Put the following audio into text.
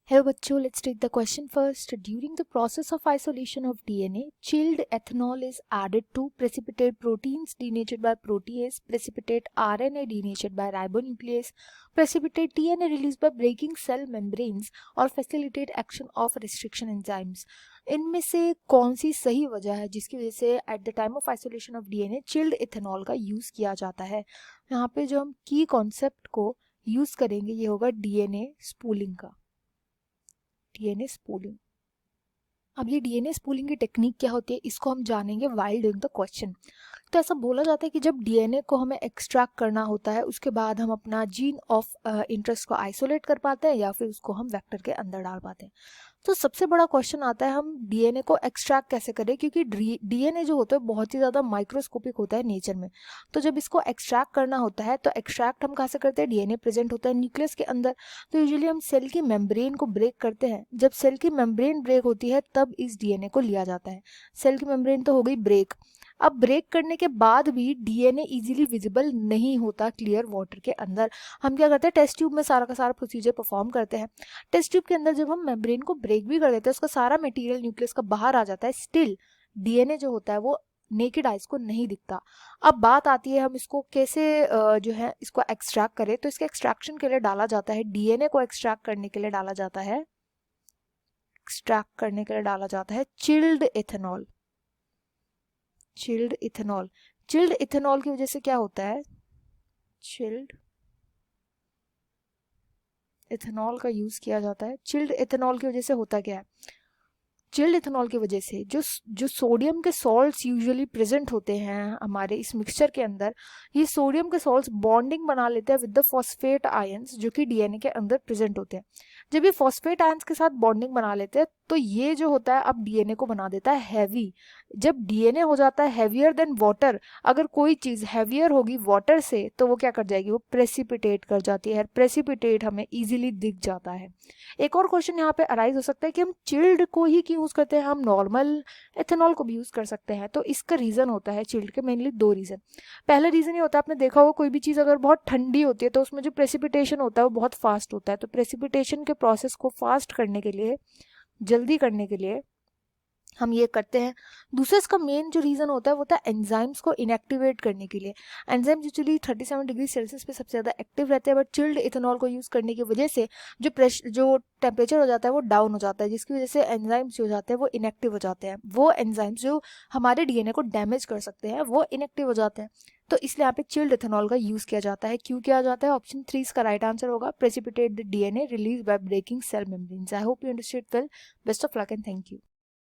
Hello बच्चों, let's take the question first. During the process of isolation of DNA, chilled ethanol is added to precipitate proteins denatured by protease, precipitate RNA denatured by ribonuclease, precipitate DNA released by breaking cell membranes और facilitate action of restriction enzymes. इनमें से कौन सी सही वजह है जिसकी वजह से at the time of isolation of DNA chilled ethanol का यूज़ किया जाता है? यहाँ पे जो हम की कॉन्सेप्ट को यूज़ करेंगे ये होगा डीएनए स्पूलिंग का। DNA spooling. अब ये डीएनए स्पूलिंग की टेक्निक क्या होती है इसको हम जानेंगे वाइल डूइंग द क्वेश्चन। तो ऐसा बोला जाता है कि जब डीएनए को हमें एक्सट्रैक्ट करना होता है उसके बाद हम अपना जीन ऑफ इंटरेस्ट को आइसोलेट कर पाते हैं या फिर उसको हम वेक्टर के अंदर डाल पाते हैं। तो सबसे बड़ा क्वेश्चन आता है हम डीएनए को एक्सट्रैक्ट कैसे करें, क्योंकि डीएनए जो होता है बहुत ही ज़्यादा माइक्रोस्कोपिक होता है नेचर में। तो जब इसको एक्सट्रैक्ट करना होता है तो एक्सट्रैक्ट हम कहाँ से करते हैं? डीएनए प्रेजेंट होता है न्यूक्लियस के अंदर। तो यूजुअली हम सेल की मेम्ब्रेन को ब्रेक करते हैं। जब सेल की मेम्ब्रेन ब्रेक होती है तब इस डीएनए को लिया जाता है। सेल की मेम्ब्रेन तो हो गई ब्रेक। अब ब्रेक करने के बाद भी डीएनए इजीली विजिबल नहीं होता क्लियर वाटर के अंदर। हम क्या करते हैं? टेस्ट ट्यूब में सारा का सारा प्रोसीजर परफॉर्म करते हैं। टेस्ट ट्यूब के अंदर जब हम मेम्ब्रेन को ब्रेक भी कर देते हैं उसका सारा मटेरियल न्यूक्लियस का बाहर आ जाता है, स्टिल डीएनए जो होता है वो नेकेड आइज को नहीं दिखता। अब बात आती है हम इसको कैसे जो है इसको एक्सट्रैक्ट करें। तो इसके एक्सट्रैक्शन के लिए डाला जाता है, डीएनए को एक्सट्रैक्ट करने के लिए डाला जाता है, chilled ethanol. Chilled ethanol. Chilled ethanol की वजह से क्या होता है? चिल्ड इथेनॉल का यूज किया जाता है। चिल्ड इथेनॉल की वजह से होता क्या है? चिल्ड इथेनॉल की वजह से जो सोडियम के सॉल्ट्स यूजुअली प्रेजेंट होते हैं हमारे इस मिक्सचर के अंदर, ये सोडियम के सॉल्ट्स बॉन्डिंग बना लेते हैं विद द फॉस्फेट आयंस जो कि डीएनए के अंदर प्रेजेंट होते हैं। जब ये फॉस्फेट आयंस के साथ बॉन्डिंग बना लेते हैं तो ये जो होता है अब डीएनए को बना देता है हैवी। जब डीएनए हो जाता है हैवियर देन वाटर, अगर कोई चीज हैवियर होगी वाटर से तो वो क्या कर जाएगी? वो प्रेसिपिटेट कर जाती है। प्रेसिपिटेट हमें इजीली दिख जाता है। एक और क्वेश्चन यहाँ पे अराइज हो सकता है कि हम चिल्ड को ही क्यों यूज करते हैं, हम नॉर्मल एथेनॉल को भी यूज कर सकते हैं। तो इसका रीजन होता है चिल्ड के मेनली दो रीजन। पहला रीजन ये होता है, आपने देखा होगा कोई भी चीज अगर बहुत ठंडी होती है तो उसमें जो प्रेसिपिटेशन होता है वो बहुत फास्ट होता है। तो प्रेसिपिटेशन के प्रोसेस को फास्ट करने के लिए, जल्दी करने के लिए हम ये करते हैं। दूसरा इसका मेन जो रीज़न होता है वो होता है एंजाइम्स को इनएक्टिवेट करने के लिए। एंजाइम यूजुअली 37 डिग्री सेल्सियस पे सबसे ज़्यादा एक्टिव रहते हैं, बट चिल्ड इथेनॉल को यूज़ करने की वजह से जो टेम्परेचर हो जाता है वो डाउन हो जाता है, जिसकी वजह से एंजाइम्स जो जाते हैं वो इनएक्टिव हो जाते हैं। वो एंजाइम्स जो हमारे डीएनए को डैमेज कर सकते हैं वो इनएक्टिव हो जाते हैं। तो इसलिए यहाँ पे चिल्ड इथेनॉल का यूज़ किया जाता है। क्यों किया जाता है? ऑप्शन 3 इसका राइट आंसर होगा, precipitate the DNA release by breaking cell membranes. I hope you understood well. Best of luck and thank you.